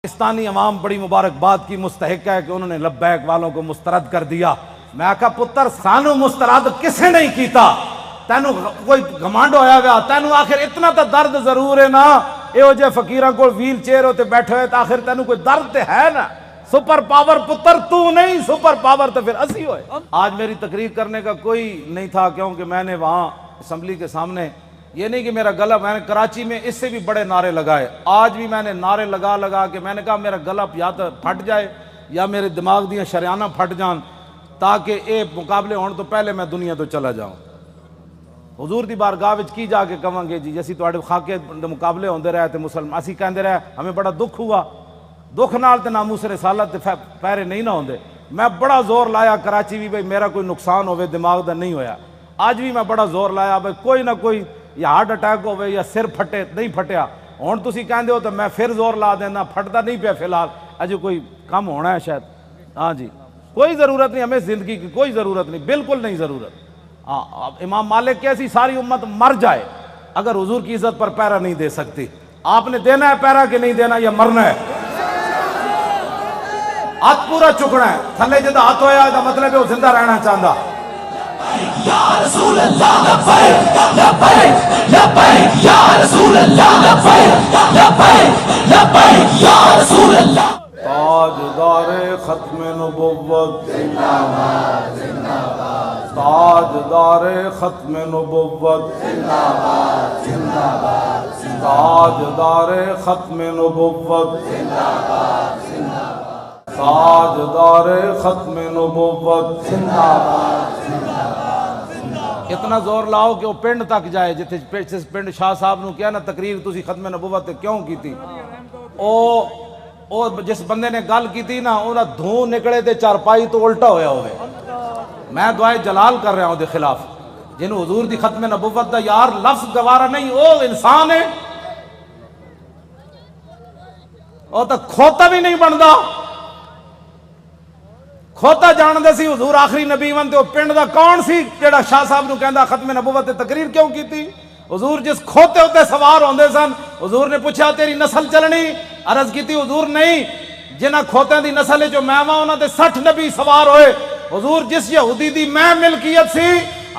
پاکستانی عوام بڑی مبارکباد کی مستحق ہے کہ انہوں نے لبیک والوں کو مسترد کر دیا۔ میں کہا پتر سانو مسترد کسے نہیں کیتا، تینو کوئی گھمنڈ ہویا ہوا، تینو آخر اتنا تا درد ضرور ہے نا، ایو جے فقیراں کو ویل چیئر ہوتے بیٹھے ہوئے، آخر تینو کوئی درد تے ہے نا۔ سپر پاور پتر تو نہیں، سپر پاور تو پھر اسی ہوئے۔ آج میری تقریر کرنے کا کوئی نہیں تھا، کیونکہ میں نے وہاں اسمبلی کے سامنے، یہ نہیں کہ میرا گلا، میں نے کراچی میں اس سے بھی بڑے نعرے لگائے، آج بھی میں نے نعرے لگا کے میں نے کہا میرا گلا یا تو پھٹ جائے یا میرے دماغ دیاں شریانہ پھٹ جان، تاکہ اے مقابلے ہون تو پہلے میں دنیا تو چلا جاؤں۔ حضور دی بارگاہ وچ کی جا کے کہاں گے جی اسی تواڈے خاکے مقابلے ہوندے رہے تے مسلمان اسی کہندے رہے ہمیں بڑا دکھ ہوا، دکھ نال تے ناموس رسالت تے پیرے نہیں نہ ہوندے۔ میں بڑا زور لایا کراچی بھی بھئی میرا کوئی نقصان ہوئے دماغ دا نہیں ہویا، آج بھی میں بڑا زور لایا بھئی کوئی نہ کوئی یا ہارٹ اٹیک ہوئے یا سر پھٹے، نہیں پھٹیا، ہون تسی کہندے ہو تو میں پھر زور لا دینا، پھٹتا نہیں پیا فی الحال، اجے کوئی کم ہونا ہے شاید۔ ہاں جی کوئی ضرورت نہیں، ہمیں زندگی کی کوئی ضرورت نہیں، بالکل نہیں ضرورت۔ امام مالک کیسی ساری امت مر جائے اگر حضور کی عزت پر پیرا نہیں دے سکتی۔ آپ نے دینا ہے پیرا کہ نہیں دینا، یا مرنا ہے؟ ہاتھ پورا چکنا ہے، تھلے جدہ ہاتھ ہویا ہے مطلب ہے وہ زندہ رہنا چاہتا۔ یا رسول اللہ لبیک لبیک لبیک یا رسول اللہ لبیک لبیک لبیک یا رسول اللہ۔ تاجدار ختم نبوت زندہ باد زندہ باد، تاجدار ختم نبوت زندہ باد زندہ باد، تاجدار ختم نبوت زندہ باد زندہ باد، تاجدار ختم نبوت۔ زندہ باد زندہ باد۔ اتنا زور لاؤ کہ وہ پنڈ تک جائے، جس پنڈ شاہ صاحب نو کیا نا تقریر تسی ختم نبوت کیوں کی تھی، او جس بندے نے گل کی تھی نا انہاں دھوں نکلے تے چارپائی تو الٹا ہویا ہوئے۔ میں دعائے جلال کر رہا ہوں دے خلاف، جنہوں حضور دی ختم نبوت دا یار لفظ گوارا نہیں، او انسان ہے، او تا کھوتا بھی نہیں بندا، کھوتا جان دے سی حضور آخری نبی ون تے او پنڈ دا کون سی جڑا شاہ صاحب نو کہندا ختم نبوت تے تقریر کیوں کی تھی؟ حضور جس کھوتے ہوتے سوار ہوندے سن، حضور نے پوچھا تیری نسل چلنی؟ عرض کی تھی حضور نہیں، جنہ کھوتیں دی نسل جو میں وہاں انہاں دے 60 نبی سوار ہوئے۔ حضور جس یہودی دی میں ملکیت سی،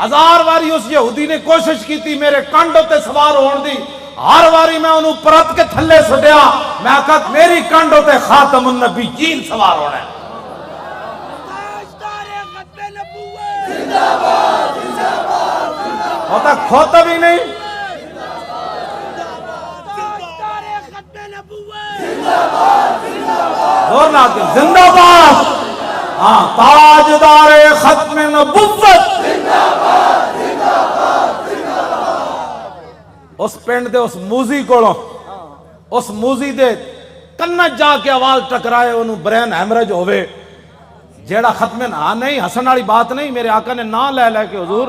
1000 واری اس یہودی نے کوشش کی تھی میرے کانڈ ہوتے سوار ہون دی، ہر واری میں انہوں پرت کے تھلے سٹیا، میں کہا میری کانڈ ہوتے خاتم النبیین سوار ہونا ہے۔ ہوتا کھوتا بھی نہیں، زور نہ آتے زندہ باد، ہاں تاجدار ختم نبوت۔ اس پنڈ دے اس موزی کوڑوں، اس موزی دے کنج جا کے آواز ٹکرائے انہوں برین ہیمرج ہوئے، جیڑا ختم نہ نہیں ہسن والی بات نہیں، میرے آقا نے نہ لے لے کے حضور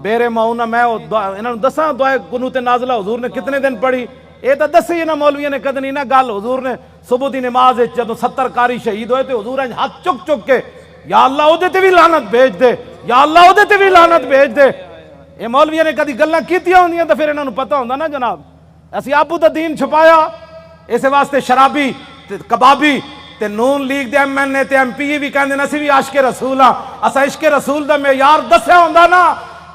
بیرے ماؤنا میں انہوں نے دساں دعائے قنوت نازلہ حضور نے کتنے دن پڑھی، اے تا دسی نا مولویہ نے کدنی نا گل، حضور نے صبح دی نماز جدو 70 کاری شہید ہوئے تھے حضور نے ہاتھ چک چک کے یا اللہ او دے تے بھی لعنت بھیج دے، یا اللہ او دے تے بھی لعنت بھیج دے۔ اے مولویہ نے کدی گلاں کیتیاں ہوندیاں تے پھر انہاں نوں پتہ ہوندا نا جناب، اسی آپو دا دین چھپایا، اس واسطے شرابی تے کبابی تے نون لیگ دے ایم این اے تے ایم پی بھی کہندے اسی بھی عاشق رسول ہاں، اسا عشق رسول دا معیار دسیا ہوندا نا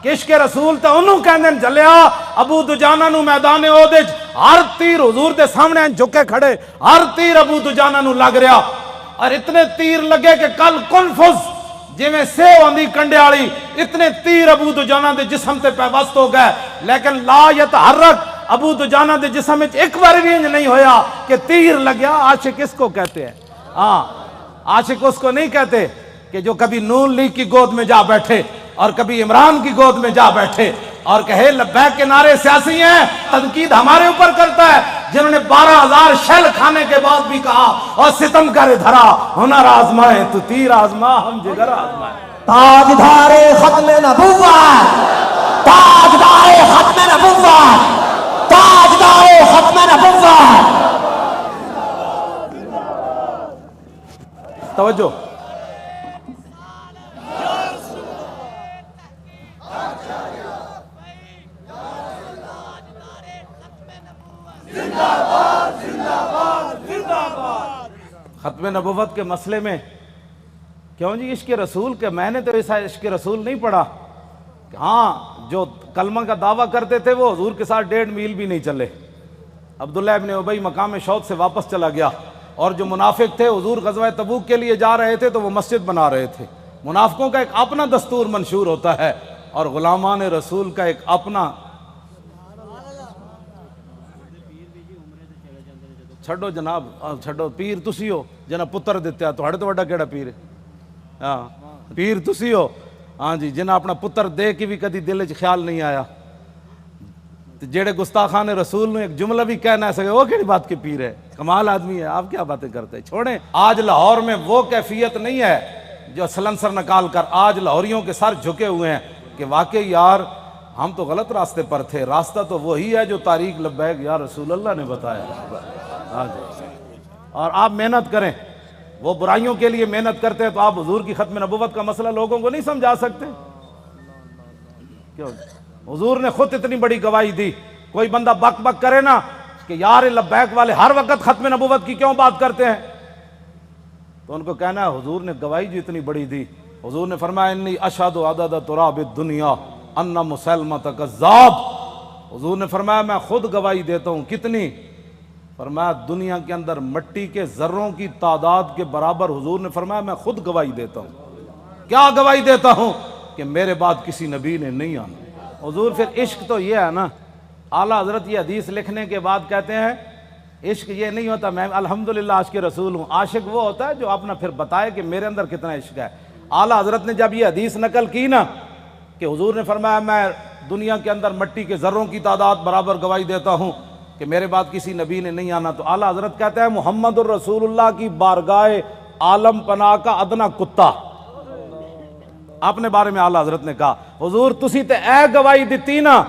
کہ عشق رسول تے انہوں کہندے جلیا ابو دجانہ نو میدان احد ہر تیر حضور دے سامنے جھکے کھڑے، ہر تیر ابو دجانہ نو لگ رہا، اور اتنے تیر لگے کہ کل کنفز جی میں سیو آندھی کنڈے آڑی، اتنے تیر ابو دجانہ دے جسم تے پیوست ہو گئے، لیکن لا یتحرک ابو دجانہ دے جسم میں ایک بار بھی نہیں ہویا کہ تیر لگیا۔ عاشق اس کو کہتے ہیں، ہاں عاشق اس کو نہیں کہتے کہ جو کبھی نون لیگ کی گود میں جا بیٹھے اور کبھی عمران کی گود میں جا بیٹھے اور کہے لبیک کے نعرے سیاسی ہیں، تنقید ہمارے اوپر کرتا ہے، جنہوں نے 12,000 شیل کھانے کے بعد بھی کہا اور ستم کرے دھرا ہنر آزمائے تو تیر آزما ہم جگر آزمائے۔ تاجدار ختم نبوت، تاجدار ختم نبوت، تاجدار ختم نبوت۔ توجہ، زندہ باد زندہ باد زندہ باد۔ ختم نبوت کے مسئلے میں کیوں جی عشق رسول کے، میں نے تو ایسا عشق رسول نہیں پڑھا. ہاں جو کلمہ کا دعویٰ کرتے تھے وہ حضور کے ساتھ 1.5 میل بھی نہیں چلے. عبداللہ ابن ابی مقام شوق سے واپس چلا گیا. اور جو منافق تھے حضور غزوہ تبوک کے لیے جا رہے تھے تو وہ مسجد بنا رہے تھے. منافقوں کا ایک اپنا دستور منشور ہوتا ہے اور غلامان رسول کا ایک اپنا. چھڈو جناب، چھڈو. پیر تسی ہو جنہ پتر دیتے تو ہڑے تو وڈا کیڑا پیر ہے؟ ہاں پیر تسی ہو ہاں جی، جنہ اپنا پتر دے کے بھی کدی دل چ خیال نہیں آیا. جیڑے گستاخان رسول نے ایک جملہ بھی کہہ نہ سکے وہ کیڑی بات کے پیر ہے؟ کمال آدمی ہے. آپ کیا باتیں کرتے ہیں؟ چھوڑیں. آج لاہور میں وہ کیفیت نہیں ہے جو سلنسر نکال کر آج لاہوریوں کے سر جھکے ہوئے ہیں کہ واقعی یار ہم تو غلط راستے پر تھے. راستہ تو وہی ہے جو طریق لبیک یا رسول اللہ نے بتایا. ہاں جی. اور آپ محنت کریں. وہ برائیوں کے لیے محنت کرتے ہیں تو آپ حضور کی ختم نبوت کا مسئلہ لوگوں کو نہیں سمجھا سکتے؟ کیوں؟ حضور نے خود اتنی بڑی گواہی دی. کوئی بندہ بک بک کرے نا کہ یار لبیک والے ہر وقت ختم نبوت کی کیوں بات کرتے ہیں، تو ان کو کہنا ہے حضور نے گواہی جو اتنی بڑی دی. حضور نے فرمایا انی اشہد عدد تراب الدنیا ان مسلمۃ کذاب. حضور نے فرمایا میں خود گواہی دیتا ہوں. کتنی؟ فرمایا دنیا کے اندر مٹی کے ذروں کی تعداد کے برابر. حضور نے فرمایا میں خود گواہی دیتا ہوں. کیا گواہی دیتا ہوں؟ کہ میرے بعد کسی نبی نے نہیں آنا. حضور پھر عشق تو یہ ہے نا، اعلیٰ حضرت یہ حدیث لکھنے کے بعد کہتے ہیں عشق یہ نہیں ہوتا میں الحمدللہ عاشق رسول ہوں. عاشق وہ ہوتا ہے جو اپنا پھر بتائے کہ میرے اندر کتنا عشق ہے. اعلیٰ حضرت نے جب یہ حدیث نقل کی نا کہ حضور نے فرمایا میں دنیا کے اندر مٹی کے ذروں کی تعداد برابر گواہی دیتا ہوں کہ میرے بعد کسی نبی نے نہیں آنا، تو اعلیٰ حضرت کہتے ہیں محمد الرسول اللہ کی بارگاہ عالم پناہ کا ادنا کتا. اپنے بارے میں اعلیٰ حضرت نے کہا حضور تسی تے اے گواہی دیتی نا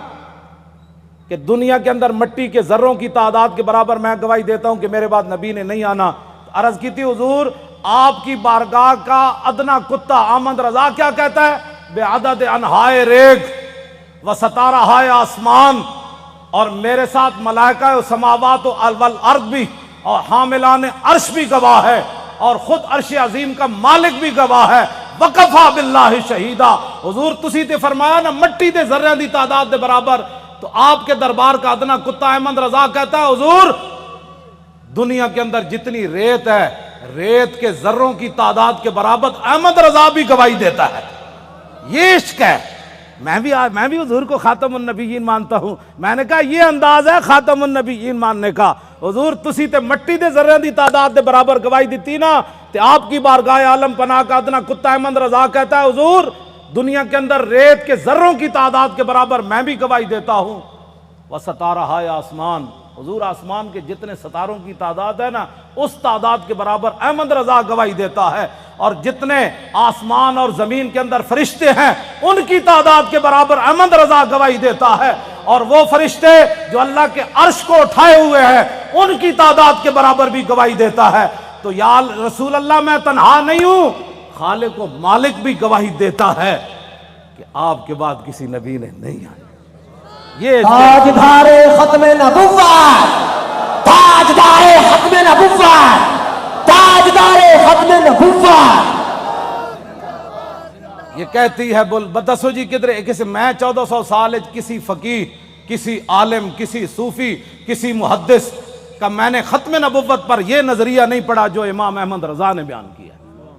کہ دنیا کے اندر مٹی کے ذروں کی تعداد کے برابر میں گواہی دیتا ہوں کہ میرے بعد نبی نے نہیں آنا. عرض کی تھی حضور آپ کی بارگاہ کا ادنا کتا احمد رضا کیا کہتا ہے؟ بے عدد انہائے ریگ و ستارہائے آسمان، اور میرے ساتھ ملائکہ و سماوات و والارض بھی اور حاملان عرش بھی گواہ ہے اور خود عرش عظیم کا مالک بھی گواہ ہے. وکفا باللہ شہیدہ. حضور تسی تے فرمایا نا مٹی دے ذریاں دی تعداد دے برابر، تو آپ کے دربار کا ادنا کتا احمد رضا کہتا ہے حضور دنیا کے اندر جتنی ریت ہے ریت کے ذروں کی تعداد کے برابر احمد رضا بھی گواہی دیتا ہے. یہ عشق ہے. میں بھی حضور کو خاتم النبیین مانتا ہوں. میں نے کہا یہ انداز ہے خاتم النبیین ماننے کا. حضور تسی تے مٹی دے ذریاں دی تعداد دے برابر گواہی دیتی نا تے آپ کی بارگاہ عالم پناہ کا ادنا کتا احمد رضا کہتا ہے حضور دنیا کے اندر ریت کے ذروں کی تعداد کے برابر میں بھی گواہی دیتا ہوں. وستارہائے آسمان، حضور آسمان کے جتنے ستاروں کی تعداد ہے نا اس تعداد کے برابر احمد رضا گواہی دیتا ہے. اور جتنے آسمان اور زمین کے اندر فرشتے ہیں ان کی تعداد کے برابر احمد رضا گواہی دیتا ہے. اور وہ فرشتے جو اللہ کے عرش کو اٹھائے ہوئے ہیں ان کی تعداد کے برابر بھی گواہی دیتا ہے. تو یا رسول اللہ میں تنہا نہیں ہوں، خالق و مالک بھی گواہی دیتا ہے کہ آپ کے بعد کسی نبی نے نہیں آنا. یہ تاجدار ختم نبوت، تاجدار ختم نبوت، تاجدار ختم نبوت. یہ کہتی ہے بول بتسو جی کدھر کسی میں 1400 سال کسی فقیہ کسی عالم کسی صوفی کسی محدث کا میں نے ختم نبوت پر یہ نظریہ نہیں پڑھا جو امام احمد رضا نے بیان کیا.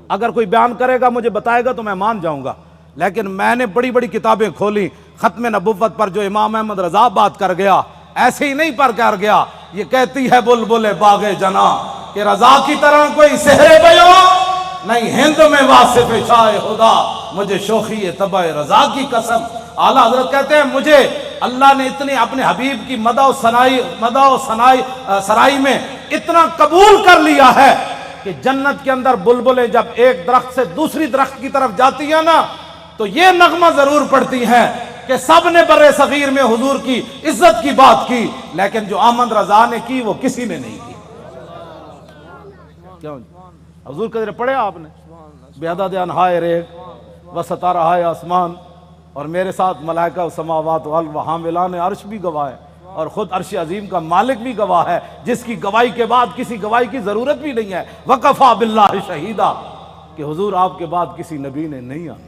اگر کوئی بیان کرے گا مجھے بتائے گا تو میں مان جاؤں گا، لیکن میں نے بڑی بڑی کتابیں کھولی ختم نبوت پر جو امام احمد رضا بات کر گیا ایسے ہی نہیں پر کر گیا. یہ کہتی ہے بلبل باغ جنا کہ رضا کی طرح کوئی سحر بیوں نہیں ہند میں واصف شاہ خدا، مجھے شوخی طبع رضا کی قسم. اعلیٰ حضرت کہتے ہیں مجھے اللہ نے اتنی اپنے حبیب کی مدح و سرائی میں اتنا قبول کر لیا ہے کہ جنت کے اندر بلبلیں جب ایک درخت سے دوسری درخت کی طرف جاتی ہیں نا تو یہ نغمہ ضرور پڑتی ہیں کہ سب نے برے صغیر میں حضور کی عزت کی بات کی، لیکن جو احمد رضا نے کی وہ کسی نے نہیں کی. کیوں حضور قدر پڑھے آپ نے بے عدد انہائے ریگ و ستارہائے آسمان، اور میرے ساتھ ملائکہ و سماوات و حاملان عرش بھی گواہ ہے. اور خود عرش عظیم کا مالک بھی گواہ ہے، جس کی گواہی کے بعد کسی گواہی کی ضرورت بھی نہیں ہے، وَقَفَى بِاللَّهِ شَهِيدًا، کہ حضور آپ کے بعد کسی نبی نے نہیں آنا۔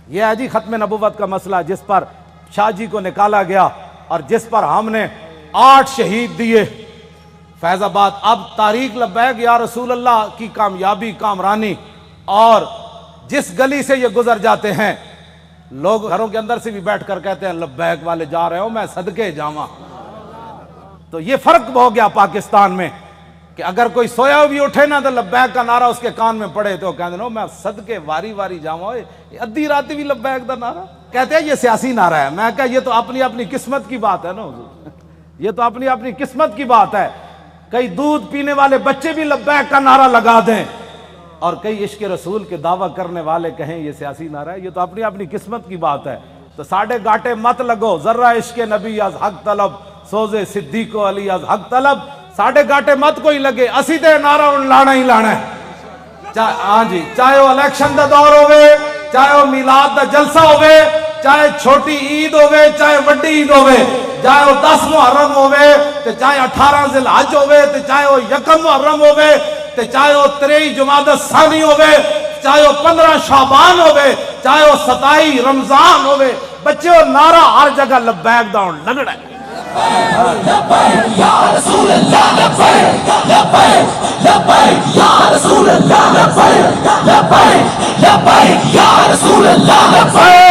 یہ ہے جی ختم نبوت کا مسئلہ، جس پر شاہ جی کو نکالا گیا اور جس پر ہم نے 8 شہید دیے فیض آباد۔ اب تاریخ لبیک یا رسول اللہ کی کامیابی کامرانی، اور جس گلی سے یہ گزر جاتے ہیں لوگ گھروں کے اندر سے بھی بیٹھ کر کہتے ہیں لبیک والے جا رہے ہو، میں صدقے جاواں۔ تو یہ فرق ہو گیا پاکستان میں کہ اگر کوئی سویا بھی اٹھے نا تو لبیک کا نعرہ اس کے کان میں پڑے تو کہتے ہیں میں صدقے واری واری جاواں، ادھی رات بھی لبیک دا نعرہ کہتے ہیں یہ سیاسی نعرہ ہے۔ میں کہا یہ تو اپنی اپنی قسمت کی بات ہے نا حضور، یہ تو اپنی اپنی قسمت کی بات ہے۔ کئی دودھ پینے والے بچے بھی لبیک کا نعرہ لگا دیں اور کئی عشق رسول کے دعویٰ کرنے والے کہیں یہ سیاسی نعرہ ہے، یہ تو اپنی اپنی قسمت کی بات ہے۔ تو ساڑھے گاٹے مت لگو، ذرہ عشق نبی از حق طلب، سوزے صدیق و علی از حق طلب، ساڑھے گاٹے مت کوئی لگے، اسی تے نعرہ ان لانا ہی لانا ہے۔ ہاں جی، چاہے وہ الیکشن دا دور ہوئے، چاہے وہ میلاد دا جلسہ ہوئے، چاہے چھوٹی عید ہوئے چاہے وڈی عید ہوئے، چاہے وہ 10 محرم ہوئے تے چاہے 18 ذی الحج ہوئے تے چاہے وہ 1 محرم ہوئے تے چاہے وہ 23 جمادی الثانی ہوئے، چاہے وہ 15 شعبان ہوئے، چاہے وہ 27 رمضان ہوئے، بچے وہ نعرہ ہر جگہ لبیک دا ہون لگڑا ہے۔ لبیک یا رسول اللہ، لبیک لبیک لبیک یا رسول اللہ، لبیک لبیک لبیک یا رسول اللہ، لبیک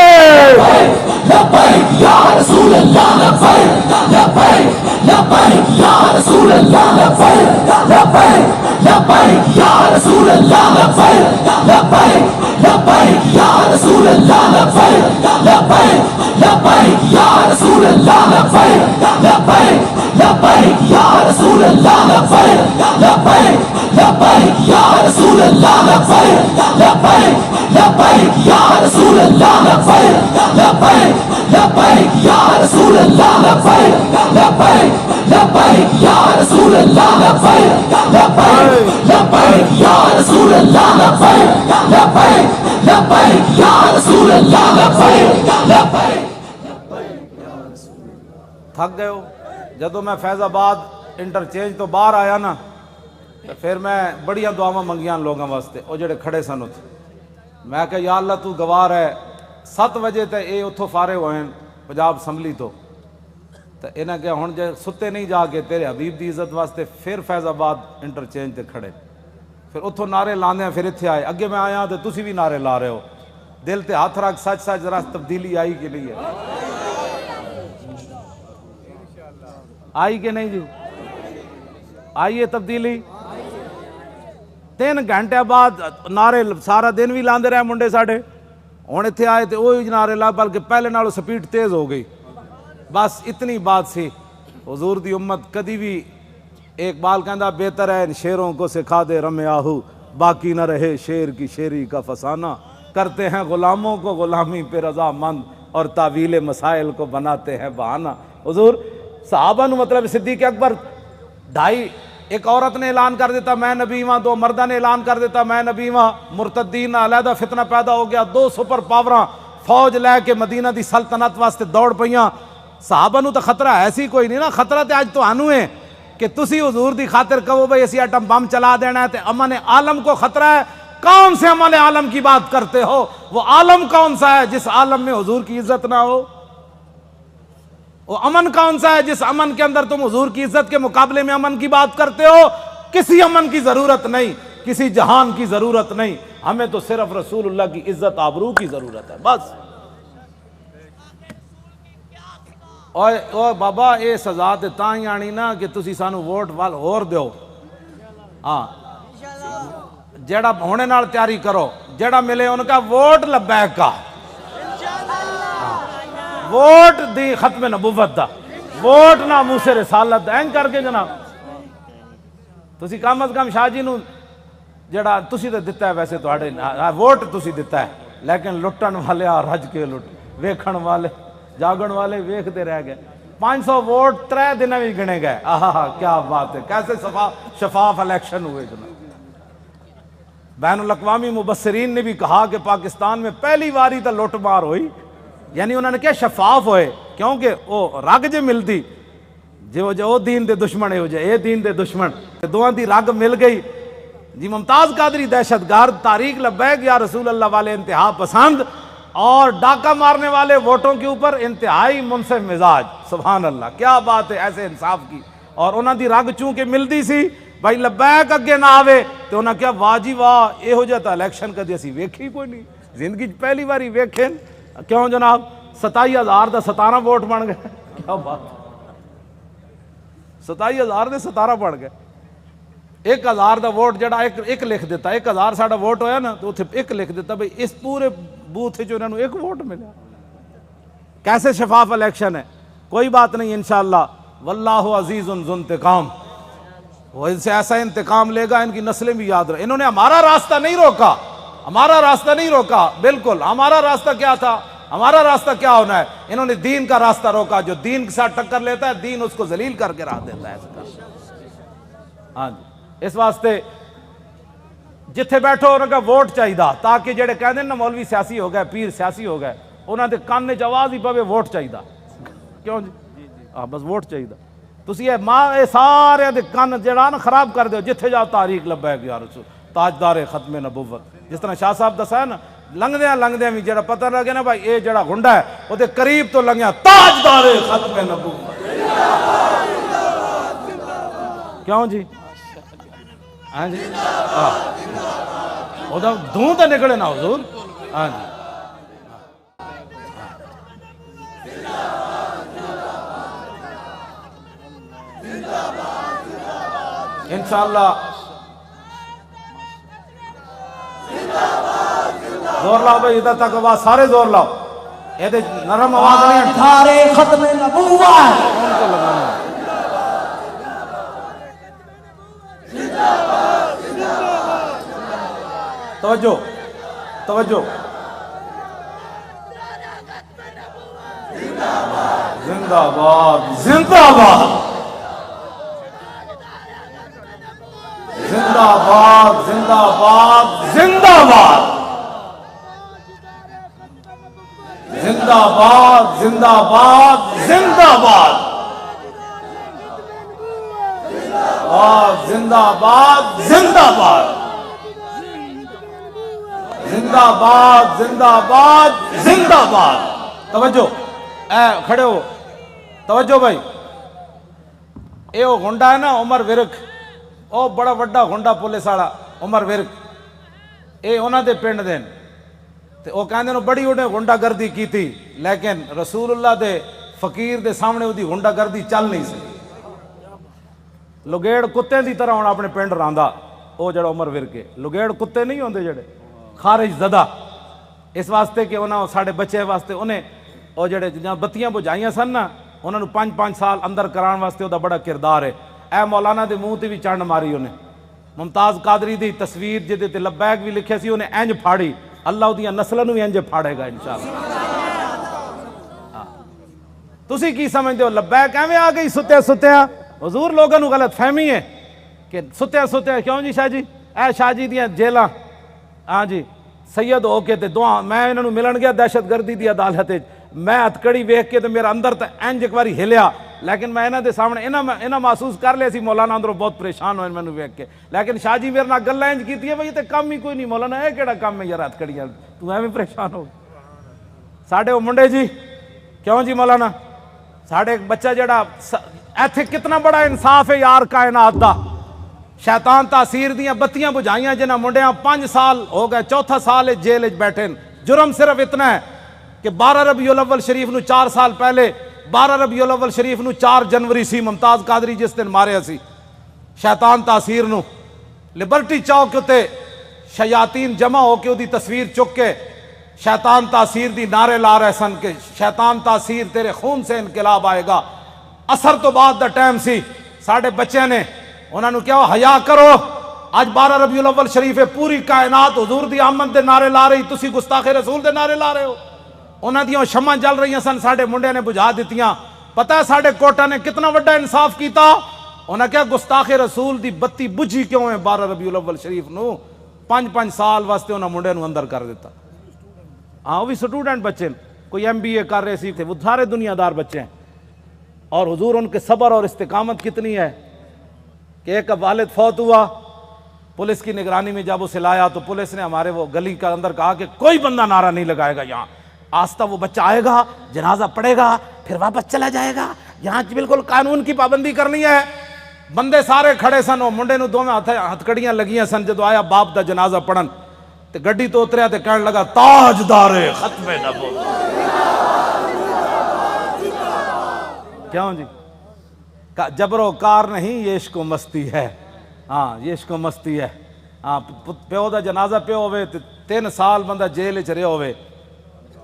لبیک یا رسول اللہ، لبیک لبیک لبیک یا رسول اللہ، لبیک لبیک لبیک یا رسول اللہ، لبیک لبیک لبیک یا رسول اللہ، لبیک لبیک لبیک یا رسول اللہ، لبیک لبیک لبیک یا رسول اللہ، لبیک لبیک لبیک یا رسول اللہ، لبیک لبیک لبیک یا رسول اللہ، لبیک لبیک لبیک یا رسول اللہ، لبیک لبیک لبیک یا رسول اللہ، لبیک لبیک لبیک یا رسول اللہ، لبیک لبیک لبیک یا رسول اللہ، لبیک لبیک۔ تھک گئے ہو؟ جدو میں فیض آباد انٹرچینج تو باہر آیا نا تو پھر میں بڑیاں دعاواں منگیاں لوگوں واسطے، وہ جڑے کھڑے سن اتھے، میں کہ یا اللہ تو گواہ ہے 7 بجے تے اے اتھوں فارغ ہوئے پنجاب اسمبلی تو انہیں کہ ہن جے ستے نہیں جا کے تیرے حبیب دی عزت واسطے پھر فیض آباد انٹرچینج تے کھڑے، پھر اتھوں نعرے لاندے ہیں، پھر اتھے آئے، اگے میں آیا تو تسی بھی نعرے لا رہے ہو، دل تے ہاتھ رکھ سچ سچ ذرا تبدیلی آئی کہ نہیں ہے؟ آئی کہ نہیں جی؟ آئی ہے تبدیلی؟ 3 گھنٹے بعد نعرے سارا دن بھی لاندے رہے منڈے ساڑھے، ہن اتھے آئے تے وہی نعرے لا، بلکہ پہلے نالوں سپیڈ تیز ہو گئی۔ بس اتنی بات سی، حضور دی امت کدی بھی، ایک بال کہندا بہتر ہے ان شیروں کو سکھا دے رم آہو، باقی نہ رہے شیر کی شیری کا فسانہ، کرتے ہیں غلاموں کو غلامی پہ رضا مند اور تعویل مسائل کو بناتے ہیں بہانہ۔ حضور صحابہ نو مطلب صدیق اکبر 2.5، ایک عورت نے اعلان کر دیتا میں نبی ہاں، 2 مردہ نے اعلان کر دیتا میں نبی ہاں، مرتدین علیحدہ فتنہ پیدا ہو گیا، 2 سپر پاوراں فوج لے کے مدینہ دی سلطنت واسطے دوڑ پئیاں۔ صحابہ نو تو خطرہ ایسی کوئی نہیں نا، خطرہ تے آج تو آنو ہے کہ تسی حضور دی خاطر کہو بھئی اسی ایٹم بم چلا دینا ہے تے امن عالم کو خطرہ ہے۔ کون سے امن عالم کی بات کرتے ہو؟ وہ عالم کون سا ہے جس عالم میں حضور کی عزت نہ ہو؟ وہ امن کون سا ہے جس امن کے اندر تم حضور کی عزت کے مقابلے میں امن کی بات کرتے ہو؟ کسی امن کی ضرورت نہیں، کسی جہان کی ضرورت نہیں، ہمیں تو صرف رسول اللہ کی عزت آبرو کی ضرورت ہے بس۔ اوہ بابا اے سزا تے تاں ہی آنی نا کہ تسی سانو ووٹ وال ہور دیو، ہاں جیڑا ہونے نال تیاری کرو، جیڑا ملے ان کا ووٹ لبیک کا، ووٹ دی ختم نبوت دا، ووٹ نہ موسیٰ رسالت دا، این کر کے جناب تسی کم از کم شاہ جی نو جڑا تسی تے دتا ہے، ویسے تو ووٹ تسی دتا ہے، لیکن لٹن والے رج کے لٹ، ویکھن والے جاگن والے ویکھتے رہ گئے۔ 500 ووٹ 3 دن میں گنے گئے، آہا کیا بات ہے، کیسے شفاف الیکشن ہوئے جناب۔ بین الاقوامی مبصرین نے بھی کہا کہ پاکستان میں پہلی واری تا لوٹ مار ہوئی یعنی انہوں نے کیا شفاف ہوئے، کیونکہ وہ رگ جے ملتی جو دین دے دشمن ہے ہو جائے اے دین دے دشمن دوہاں دی رگ مل گئی جی۔ ممتاز قادری دہشت گرد، تحریک لبیک یا رسول اللہ والے انتہا پسند، اور ڈاکہ مارنے والے ووٹوں کے اوپر انتہائی منصف مزاج۔ سبحان اللہ، کیا بات ہے ایسے انصاف کی۔ اور انہاں دی رگ چونکہ ملتی سی بھائی لبیک اگے نہ آوے تو انہاں کیا واہ جی واہ یہو جہا الیکشن کدی اسی ویکھی کوئی نہیں زندگی پہلی باری ویکھیں۔ کیوں جناب 27,000 دا 17 ووٹ بن گئے، کیا بات، 27,000 دے 17 بن گئے۔ 1,000 دا ووٹ جڑا ایک لکھ دیتا، 1,000 ساڑا ووٹ ہویا نا تو اتنے ایک لکھ دیتا بھئی اس پورے بوتھ جو انہوں نے ایک ووٹ ملا۔ کیسے شفاف الیکشن ہے، کوئی بات نہیں انشاءاللہ، واللہ عزیز ذو انتقام، وہ ان سے ایسا انتقام لے گا ان کی نسلیں بھی یاد رہے۔ انہوں نے ہمارا راستہ نہیں روکا، ہمارا راستہ نہیں روکا، بالکل ہمارا راستہ کیا تھا، ہمارا راستہ کیا ہونا ہے، انہوں نے دین کا راستہ روکا۔ جو دین کے ساتھ ٹکر لیتا ہے دین اس کو ذلیل کر کے رکھ دیتا ہے۔ ہاں جی، اس واسطے جتھے بیٹھو انہوں کا ووٹ چاہیے تاکہ جڑے کہتے ہیں نا مولوی سیاسی ہو گئے، پیر سیاسی ہو گئے، انہوں نے کان وچ آواز ہی پوے ووٹ چاہیے۔ کیوں جی؟ ہاں بس ووٹ چاہیے۔ تسی یہ سارے دے کان جڑا نا خراب کر دیو، جتھے جاؤ تحریک لبیک یا رسول، تاجدار ختم نبوت، جس طرح شاہ صاحب دسا ہے نا، لنگدیاں بھی جڑا پتہ لگے نا بھائی اے جڑا گنڈا ہے وہ دے قریب تو لنگیا تاجدار ختم نبوت۔ کیوں جی؟ ہاں جی، وہ دھوں تو نکلے نا حضور۔ ہاں جی، انشاءاللہ زور لاؤ بھائی، ادھر تک آواز سارے زور لاؤ، یہ دے نرم آواز نہیں تاجدار ختم نبوت، کون کو لگانا ہے۔ توجہ توجہ، زندہ باد زندہ باد زندہ باد زندہ باد زندہ باد زندہ باد زندہ باد زندہ باد زندہ باد زندہ باد زندہ باد زندہ باد زندہ باد۔ توجہ، اے کھڑے ہو، توجہ بھائی، اے وہ گنڈا ہے نا عمر ورک، او بڑا وڈا گنڈا پولیس والا عمر ورک، اے انہاں دے پنڈ دین تے او کہندے نے بڑی انہیں گنڈا گردی کی تھی، لیکن رسول اللہ دے فقیر دے سامنے دی گنڈا گردی چل نہیں سکی۔ لگیڑ کتے دی طرح ہونا اپنے پنڈ راندا، او جڑا عمر ورک ہے، لگیڑ کتے نہیں ہوندے جڑے خارج زدہ، اس واسطے کہ انہاں ساڑھے بچے واسطے انہیں او جڑے جہاں بتیاں بجھائیاں سن نا انہوں نے 5 سال اندر کران واسطے وہ بڑا کردار ہے۔ اے مولانا دے منہ تے بھی چنڈ ماری انہیں، ممتاز قادری دی تصویر جدے تے لبیک بھی لکھے سی انہیں انج پھاڑی، اللہ دیاں نسلوں بھی انج پھاڑے گا انشاءاللہ۔ تسی کی سمجھتے ہو لبیک ایویں آ گئی ستیا حضور لوگوں کو غلط فہمی ہے کہ ستیا کیوں جی شاہ جی، اے شاہ جی دیاں جیلاں، ہاں جی سید ہو کے تے دعا میں انہوں ملن گیا دہشت گردی دی عدالت، میں ہتکڑی ویکھ کے تے میرا اندر تے انج ایک باری ہلیا، لیکن میں انہاں دے سامنے انہاں محسوس کر لیا سی مولانا اندروں بہت پریشان ہوئے مینوں ویکھ کے، لیکن شاہ جی میرے نال گلاں انج کیتی ہے بھئی تے کم ہی کوئی نہیں مولانا، اے کیڑا کم ہے یار ہتکڑیاں، تو ایویں پریشان ہو ساڈے او منڈے جی، کیوں جی مولانا ساڈے ایک بچہ جڑا ایتھے کتنا بڑا انصاف ہے یار کائنات دا، شیطان تاثیر دیاں بتیاں بجھائیاں جنہاں منڈیاں 5 سال ہو گئے، چوتھا سال جیل وچ بیٹھے، جرم صرف اتنا ہے کہ 12 ربیع الاول شریف نو 4 سال پہلے 12 ربیع الاول شریف نو 4 جنوری سی ممتاز قادری جس دن ماریا سی شیطان تاثیر نو، لبرٹی چوک تے شیاطین جمع ہو کے دی تصویر چک کے شیطان تاثیر دی نعرے لا رہے سن کہ شیطان تاثیر تیرے خون سے انقلاب آئے گا۔ اثر تو بعد دا ٹائم سی، ساڑھے بچے نے انہوں نے کیا حیا کرو، آج 12 ربیع الاول شریف ہے، پوری کائنات حضور دی آمد دے نعرے لا رہی، تسی گستاخ رسول دے نعرے لا رہے ہو۔ انہاں دیاں شمع جل رہی سن، ساڑھے منڈے نے بجھا دیتیاں۔ پتہ ہے ساڑھے کوٹا نے کتنا وڈا انصاف کیتا، انہاں کیا گستاخ رسول دی بتی بجھی کیوں ہے 12 ربیع الاول شریف نو 5 سال واسطے انہاں منڈے نو اندر کر دیتا۔ ہاں وہ بھی سٹوڈنٹ بچے، کوئی MBA کر رہے سی تھے، وہ سارے دنیا دار بچے ہیں. اور حضور ان کے صبر اور استقامت کتنی ہے کہ ایک والد فوت ہوا، پولیس کی نگرانی میں جب اسے لایا تو پولیس نے ہمارے وہ گلی کے اندر کہا کہ کوئی بندہ نعرہ نہیں لگائے گا یہاں. آستہ وہ بچہ آئے گا، جنازہ پڑے گا، پھر واپس چلا جائے گا. یہاں بالکل قانون کی پابندی کرنی ہے. بندے سارے کھڑے سن، وہ منڈے نو دوویں ہتھکڑیاں لگیاں سن. جدو آیا باپ دا جنازہ پڑھن تے گڈی تو اتریا تے کہنے لگا تاجدار ختم نبوت. کیوں جی؟ جبر و کار نہیں، یہ عشق و مستی ہے. ہاں یہ عشق و مستی ہے. ہاں پیو دا جنازہ پیو ہوئے تے 3 سال بندہ جیل چ رہیا ہوئے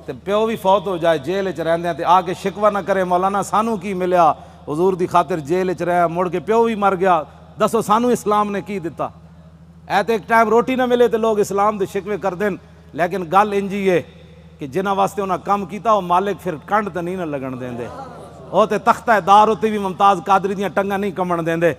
تے پیو بھی فوت ہو جائے جیل چ رہندے تے آ کے شکوہ نہ کرے مولانا سانو کی ملیا، حضور دی خاطر جیل چ رہیا، مڑ کے پیو بھی مر گیا. دسو سانو اسلام نے کی دیتا؟ اے تے ایک ٹائم روٹی نہ ملے تے لوگ اسلام دے شکوے کر دین. لیکن گل انجی ہے کہ جنہاں واسطے انہاں کم کیتا وہ مالک پھر کنڈ تے نہیں نہ لگن دیندے. وہ تے تختہ دار اتے بھی ممتاز قادری دیاں ٹنگاں نہیں کمن دیندے.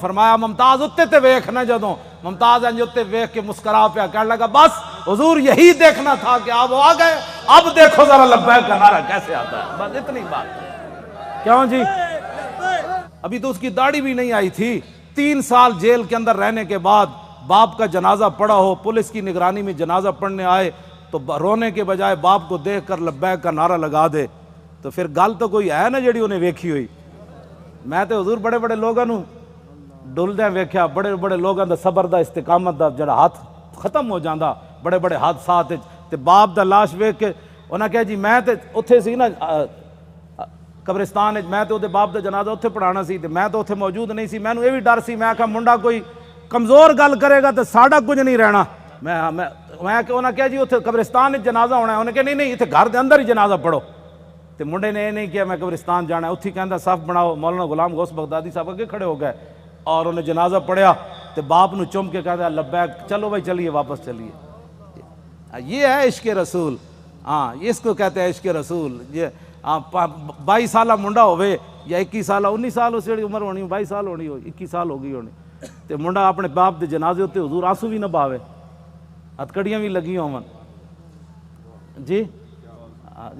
فرمایا ممتاز اتے تے ویکھ نہ، جدوں ممتاز انج اتے ویکھ کے مسکرا پیا کہنے لگا بس حضور یہی دیکھنا تھا کہ آپ آ گئے، اب دیکھو ذرا لبیک کا نعرہ کیسے آتا ہے. بس اتنی بات. کیوں جی؟ ابھی تو اس کی داڑھی بھی نہیں آئی تھی. 3 سال جیل کے اندر رہنے کے بعد باپ کا جنازہ پڑا ہو، پولیس کی نگرانی میں جنازہ پڑھنے آئے تو رونے کے بجائے باپ کو دیکھ کر لبیک کا نعرہ لگا دے تو پھر گل تو کوئی ہے نا جڑی انہیں ویکھی ہوئی. میں تے حضور بڑے بڑے لوگاں نو ڈلدیاں ویکھیا، بڑے بڑے لوگاں دا صبر دا استقامت دا جڑا ہاتھ ختم ہو جاندا بڑے بڑے حادثات تے باپ دا لاش ویکھ کے انہاں کہا جی میں تے اوتھے سی نا قبرستان میں تے باپ دا جنازہ اوتھے پڑھانا سی تے میں تو اوتھے موجود نہیں سی. مینوں یہ بھی ڈر سی، میں آکھا منڈا کوئی کمزور گل کرے گا تو ساڈا کچھ نہیں رہنا. میں کہ انہاں کہا جی اوتھے قبرستان وچ جنازہ ہونا ہے. انہاں کہا نہیں ایتھے گھر دے اندر ہی جنازہ پڑھو. تے منڈے نے یہ نہیں کیا میں قبرستان جانا ہے. اتھی کہندا صف بناؤ. مولانا غلام غوث بغدادی صاحب اگے کھڑے ہو گئے اور انہیں جنازہ پڑھیا تے باپ نو چم کے کہتا لبیک، چلو بھائی چلیے واپس چلیے. یہ ہے عشق رسول. ہاں اس کو کہتے ہیں عشق رسول. یہ 22 سالہ منڈا ہوئے یا 21 سالہ 19 سال اس جڑی عمر ہونی 22 سال ہونی ہو 21 سال ہو گئی ہونی تے منڈا اپنے باپ دے جنازے ہوتے حضور آنسو بھی نہ باوے، ہتھکڑیاں بھی لگی ہون. جی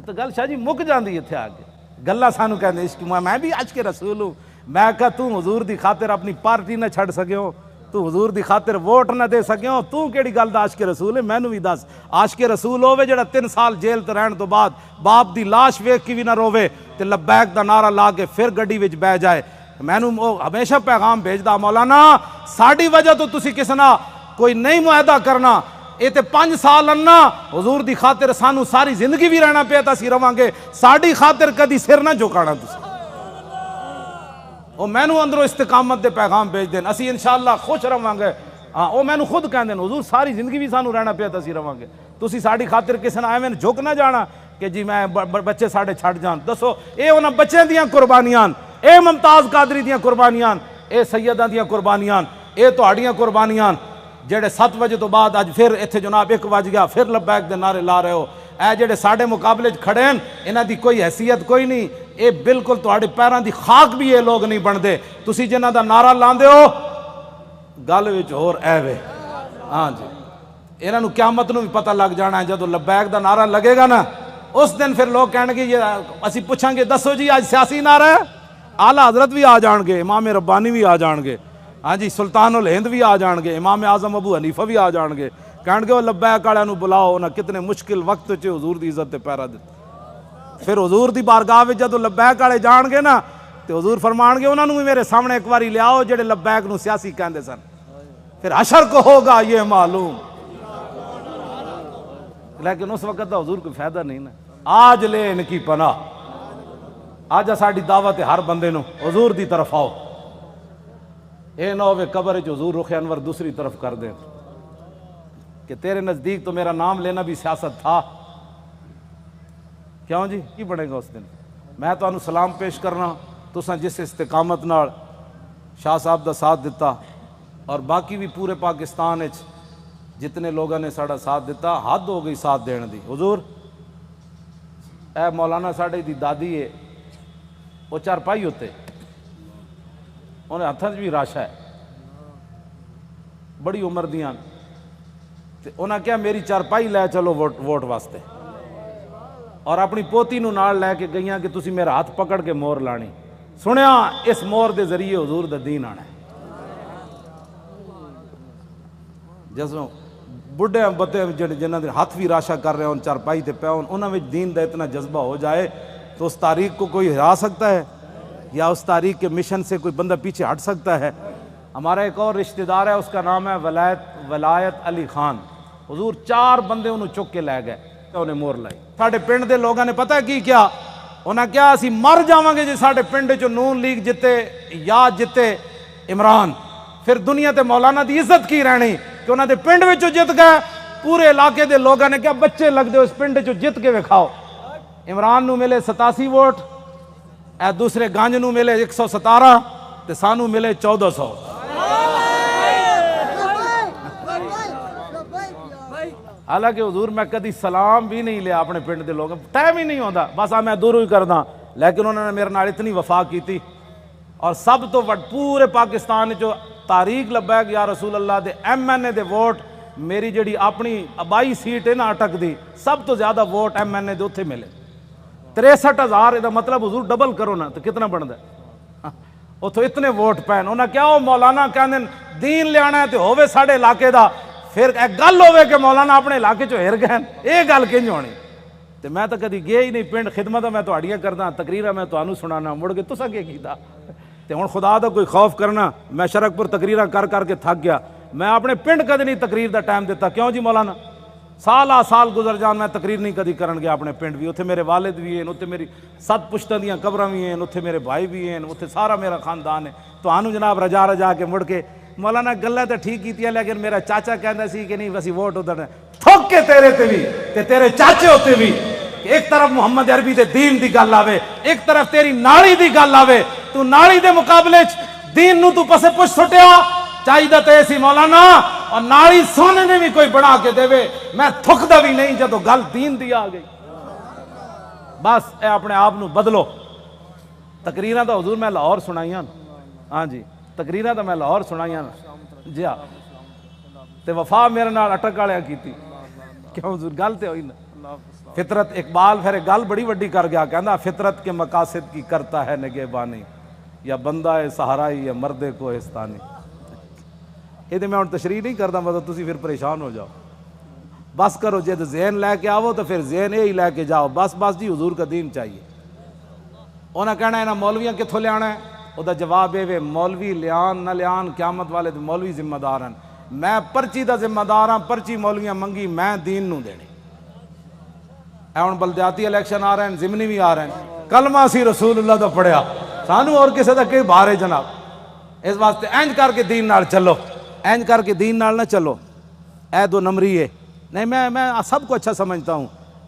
تو گل شاہ جی مک جاندی اتھے آ کے. گلاں سانو کہندے عشق. میں بھی عشق رسول ہوں. میں کہا تو حضور دی خاطر اپنی پارٹی نہ چھڑ سکیو، تو حضور دی خاطر ووٹ نہ دے سکیو، تو کیڑی گل دا عاشق رسول ہے؟ مینوں بھی دس. عاشق رسول ہوے جڑا 3 سال جیل تے رہن تو بعد باپ دی لاش ویکھ کے بھی نہ روے تے لبیک دا نعرہ لا کے پھر گڈی وچ بہ جائے. مینوں ہمیشہ پیغام بھیجدا مولانا ساڈی وجہ تو تسی کس نہ کوئی نہیں معاہدہ کرنا. یہ تے 5 سال انا حضور دی خاطر سانو ساری زندگی بھی رہنا پیا تسی رواں گے، ساڈی خاطر کدی سر نہ جھکانا تسی. وہ مینوں اندروں استقامت دے پیغام بھیج دین، اسی انشاءاللہ خوش رواں گے. ہاں وہ مینوں خود کہندے حضور ساری زندگی بھی سانو رہنا پیا تسی رواں گے، تسی ساڈی خاطر کسے نہ ایویں جھک نہ جانا کہ جی میں بچے ساڈے چھڈ جان. دسو اے انہاں بچیاں دیاں قربانیاں، اے ممتاز قادری دیاں قربانیاں، اے سیداں دیاں قربانیاں، اے تہاڈیاں قربانیاں جڑے 7 بجے تو بعد اج پھر اتنے جناب 1 بج گیا پھر لبیک دے نعرے لا رہے ہو. اے جڑے ساڈے مقابلے کھڑے ہیں انہاں دی کوئی حیثیت کوئی نہیں. اے بالکل تہاڈے پیراں دی خاک بھی یہ لوگ نہیں بنتے. تسی جنہاں دا نعرہ لاندے ہو گل وچ ہور ایوے. ہاں جی انہاں نو قیامت نو بھی پتہ لگ جانا ہے جدو لبیک دا نعرہ لگے گا نا اس دن پھر لوگ کہنے گے یہ اسی پوچھیں گے دسو جی آج سیاسی نعرہ ہے، اعلیٰ حضرت بھی آ جان گے، امام ربانی بھی آ جان گے، ہاں جی سلطان الہند بھی آ جان گے، امام اعظم ابو حنیفہ بھی آ جان گے. کہن گے وہ لبیک والے نو بلاؤ انہاں کتنے مشکل وقت چ حضور دی عزت تے پیرا دتے. پھر حضور دی بارگاہ وچ جدوں لبیک والے جان گے نا تے حضور فرمان گے انہاں نو بھی میرے سامنے ایک واری لیاؤ جڑے لبیک نو سیاسی کہندے سن. پھر حشر کو ہوگا یہ معلوم. لیکن اس وقت دا حضور کوئی فائدہ نہیں نا. آج لے ان کی پناہ. آج ساڈی دعوت ہے ہر بندے نو حضور دی طرف آؤ. اے نہ ہوئے قبر وچ حضور رخ انور دوسری طرف کر دیں کہ تیرے نزدیک تو میرا نام لینا بھی سیاست تھا. کیوں جی کی بنے گا اس دن؟ میں تو انہوں سلام پیش کرنا تساں جس استقامت نال شاہ صاحب دا ساتھ دیتا اور باقی بھی پورے پاکستان وچ جتنے لوگوں نے ساڑا ساتھ دیتا حد ہو گئی ساتھ دین دی. حضور اے مولانا ساڑے دی دادی ہے وہ چارپائی ہوتے انہیں ہتھاں بھی راشا ہے بڑی عمر دیاں تے انہاں کیا میری چارپائی لے چلو ووٹ واسطے. اور اپنی پوتی نو نال لے کے گئیاں کہ تسی میرا ہاتھ پکڑ کے مور لانی. سنیا اس مور دے ذریعے حضور دا دین آنا ہے. جسوں بڑھے بتے جنہاں دے ہاتھ بھی راشا کر رہے ہوں چارپائی تے پے ہون انہاں وچ دین دا اتنا جذبہ ہو جائے تو اس تاریخ کو کوئی ہرا سکتا ہے یا اس تاریخ کے مشن سے کوئی بندہ پیچھے ہٹ سکتا ہے؟ ہمارا ایک اور رشتہ دار ہے، اس کا نام ہے ولایت علی خان. حضور 4 بندے انہوں چک کے لے گئے، انہیں مور لائی. ساڈے پنڈ دے لوگاں نے پتہ کی کیا؟ انہاں کیا اسی مر جاواں گے جے ساڈے پنڈ چ نون لیگ جتے یا جتے عمران، پھر دنیا تے مولانا دی عزت کی رہنی کہ انہاں دے پنڈ وچوں جت گئے. پورے علاقے دے لوگاں نے کیا بچے لگ دے اس پنڈ چوں جت کے وکھاؤ. عمران نو ملے 87 ووٹ، اے دوسرے گانج نو ملے 117 تے سانو ملے 1400. حالانکہ حضور میں کدی سلام بھی نہیں لیا اپنے پنڈ دے لوگوں، ٹائم ہی نہیں ہوتا، بس میں دوروں ہی کردا. لیکن انہوں نے میرے نال اتنی وفا کی تھی. اور سب تو پورے پاکستان جو تاریخ لبیک یا رسول اللہ دے ایم این اے دے ووٹ، میری جڑی اپنی آبائی سیٹ ہے نا اٹک دی، سب تو زیادہ ووٹ ایم این اے دے اتھے ملے 63,000. یہ مطلب حضور ڈبل کرو نا تو کتنا بنتا ہے؟ اتھو اتنے ووٹ پین. انہاں کیا ہو مولانا کہندے دین لیانا ہے تے ہووے ساڈے علاقے دا، پھر ایک گل ہوئے کہ مولانا اپنے علاقے چو ہر گئے، یہ گل کنج ہونی؟ تو میں تو کدی گیا ہی نہیں پنڈ. خدمت میں تہاڈیاں کردا، تقریراں میں تانوں سنانا، مڑ کے تساں کی کیتا؟ تے ہن خدا دا کوئی خوف کرنا. میں شرک پور تقریراں کر کے تھک گیا. میں اپنے پنڈ کدی نہیں تقریر دا ٹائم دیتا. کیوں جی مولانا؟ سال گزر جان میں تقریر نہیں کدی کرن گیا اپنے پنڈ بھی. اتھے میرے والد بھی ہیں، اتھے میری 7 پشتاں دیاں قبراں بھی ہیں، اتھے میرے بھائی بھی ہیں، اتھے سارا میرا خاندان ہے. تانوں جناب رجا کے مڑ کے مولانا گلاں تے ٹھیک کیتیاں، لیکن میرا چاچا کہندا سی کہ نہیں وسی ووٹ ادھر تھوک کے تیرے تے بھی تے تیرے چاچے ہوتے بھی. ایک طرف محمد عربی دے دین دی گل آوے، ایک طرف تیری نالی دی گل آوے، تو نالی دے مقابلے دین نو تو پسے پچھ سٹیا. چاہیے تے سی مولانا اور نالی سونے نے بھی کوئی بنا کے دے. میں تھکدا بھی نہیں جدو گل دین دی آ گئی. بس اے اپنے آپ نو بدلو. تقریراں تو حضور میں لاہور سنائیاں، ہاں جی تقریراں تو میں لاہور سنائیاں جی ہاں. تے وفا میرے نال اٹک والے کیتی. کیوں حضور گل تے ہوئی نا. فطرت اقبال پھر ایک گل بڑی وڈی کر گیا، کہندا فطرت کے مقاصد کی کرتا ہے نگہبانی، یا بندہ ہے صحرائی یا مرد کوہستانی. یہ میں ہوں تشریح نہیں کرتا، مطلب تسی پھر پریشان ہو جاؤ. بس کرو جد ذہن لے کے آؤ تو پھر ذہن یہی لے کے جاؤ. بس جی حضور کا دین چاہیے. انہیں کہنا ہے نا مولویاں کتوں لیا ہے؟ وہ جواب یہ مولوی لیان نہ لیان قیامت والے تو مولوی ذمہ دار ہیں. میں پرچی دا ذمہ دار ہاں، پرچی مولویاں منگی میں دین نو دینی. اے ہن بلدیاتی الیکشن آ رہے ہیں، ضمنی بھی آ رہے ہیں، کلمہ سی رسول اللہ دا پڑھیا، سانو اور کسی دا کہ بارے جناب. اس واسطے اینج کر کے دین نال چلو، اینج کر کے دین نال نہ چلو. اے 2 نمبری ہے نہیں. میں سب کو اچھا سمجھتا ہوں.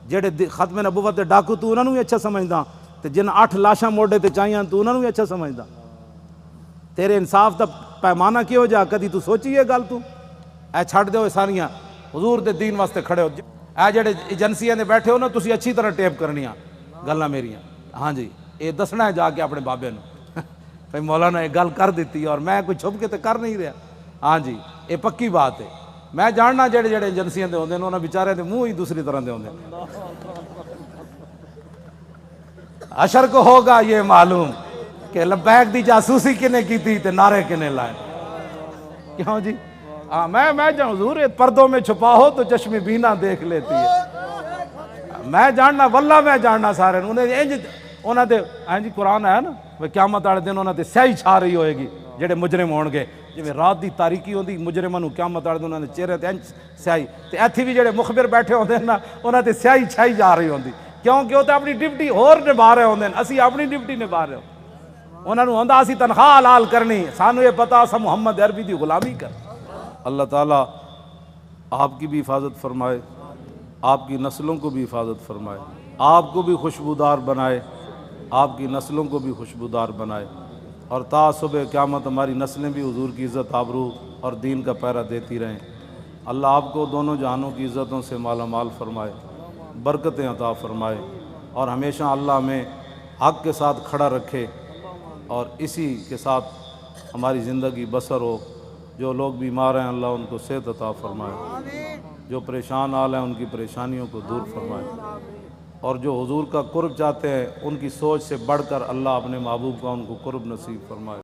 جڑے ختم نبوت دے ڈاکو تو انہوں نے بھی اچھا سمجھدا، تے جن 8 لاشاں موڈے تے چاہیاں تو انہوں نے بھی اچھا سمجھدا. تیرے انصاف دا پیمانہ کی ہو جا کدی تو سوچی یہ گل؟ تو اے چھڑ دیو ساریاں حضور دے دین واسطے کھڑے ہو. اے جڑے ایجنسیاں دے بیٹھے ہو نا، تسی اچھی طرح ٹیپ کرنیاں گلاں میریاں. ہاں جی یہ دسنا ہے جا کے اپنے بابے نو بھائی مولانا یہ گل کر دیتی اور میں کوئی چھپ کے تے کر نہیں رہا. ہاں جی یہ پکی بات ہے. میں جاننا جڑے ایجنسیاں دے ہوندے نے انہاں بیچارے دے منہ ہی دوسری طرح دے ہوندے. حشر کو ہوگا یہ معلوم کہ لبیک دی جاسوسی کنے کی تھی تے نعرے کنے لائے. کیوں جی؟ ہاں میں جان حضور پردوں میں چھپا ہو تو چشم بینا دیکھ لیتی ہے. میں جاننا واللہ میں جاننا سارے انہاں دے. ہاں جی قرآن ہے نا قیامت والے دن انہاں تے سیاہی چھا رہی ہوئے گی جڑے مجرم ہون گے. جی رات دی تاریکی ہوندی مجرماں نوں قیامت والے دن انہاں دے چہرے تے سیاہی، تے ایتھے بھی جڑے مخبر بیٹھے ہوندے نا انہاں تے سیاہی چھائی جا رہی ہوندی. کیونکہ وہ تے اپنی ڈیوٹی ہور نبھا رہے ہوندے، اسی اپنی ڈیوٹی نبھا رہے ہوں. انہاں نوں ہوندا اسی تنخواہ حلال کرنی، سانو یہ پتہ اساں محمد عربی دی غلامی کر. اللہ تعالیٰ آپ کی بھی حفاظت فرمائے، آپ کی نسلوں کو بھی حفاظت فرمائے، آپ کو بھی خوشبودار بنائے، آپ کی نسلوں کو بھی خوشبودار بنائے، اور تا صبح قیامت ہماری نسلیں بھی حضور کی عزت آبرو اور دین کا پہرا دیتی رہیں. اللہ آپ کو دونوں جہانوں کی عزتوں سے مالا مال فرمائے، برکتیں عطا فرمائے، اور ہمیشہ اللہ ہمیں حق کے ساتھ کھڑا رکھے اور اسی کے ساتھ ہماری زندگی بسر ہو. جو لوگ بیمار ہیں اللہ ان کو صحت عطا فرمائے، جو پریشان حال ہیں ان کی پریشانیوں کو دور فرمائے. اور جو حضور کا قرب چاہتے ہیں ان کی سوچ سے بڑھ کر اللہ اپنے محبوب کا ان کو قرب نصیب فرمائے۔